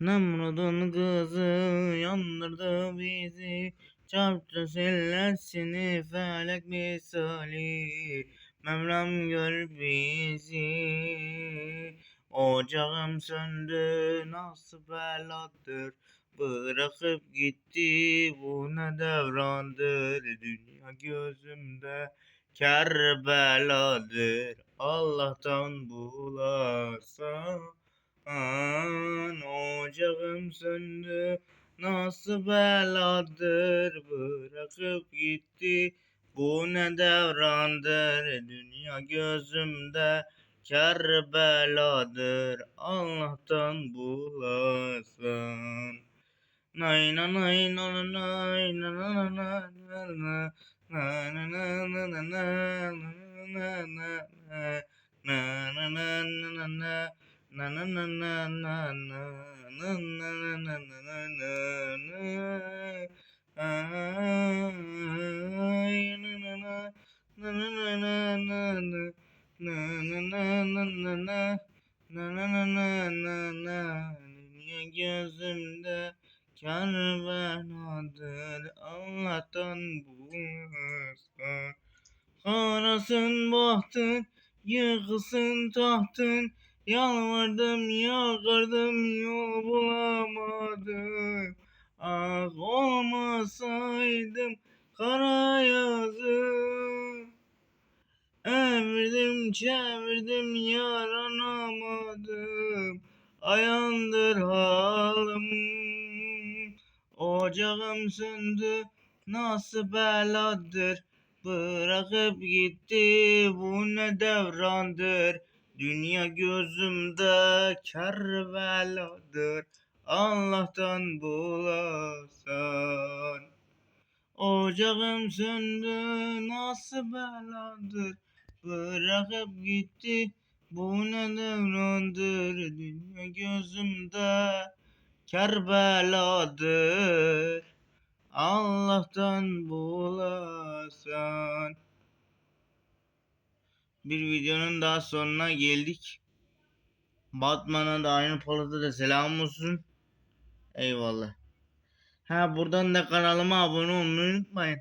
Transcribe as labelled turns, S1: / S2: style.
S1: Nemrud'un kızı yandırdı bizi, çarptı sellesini felek misali. Mevlam gör bizi, ocağım söndü nasıl beladır. Bırakıp gitti bu ne devrandır. Dünya gözümde Kerbeladır. Allah'tan bulasam ocağım söndü nasıl beladır. Bırakıp gitti bu ne devrandır. Dünya gözümde Kerbeladır. Allah'tan bulasın. Nay na nay na na nay na na na na na na na na na na gözümde Kerbeladır. Allah'tan bulursan. Karasın bahtın, yıkılsın tahtın. Yalvardım yakardım yol bulamadım. Ah olmasaydım kara yazım. Evirdim çevirdim yaranamadım. Ayandır halım. Ocağım söndü nasıl beladır. Bırakıp gitti bu ne devrandır. Dünya gözümde Kerbeladır. Allah'tan bulasan. Ocağım söndü nasıl beladır. Bırakıp gitti bu ne devrandır. Dünya gözümde Kerbeladır. Allah'tan bulasan. Bir videonun daha sonuna geldik. Batman'a da aynı Polat'a da selam olsun. Eyvallah. Buradan da kanalıma abone olmayı unutmayın.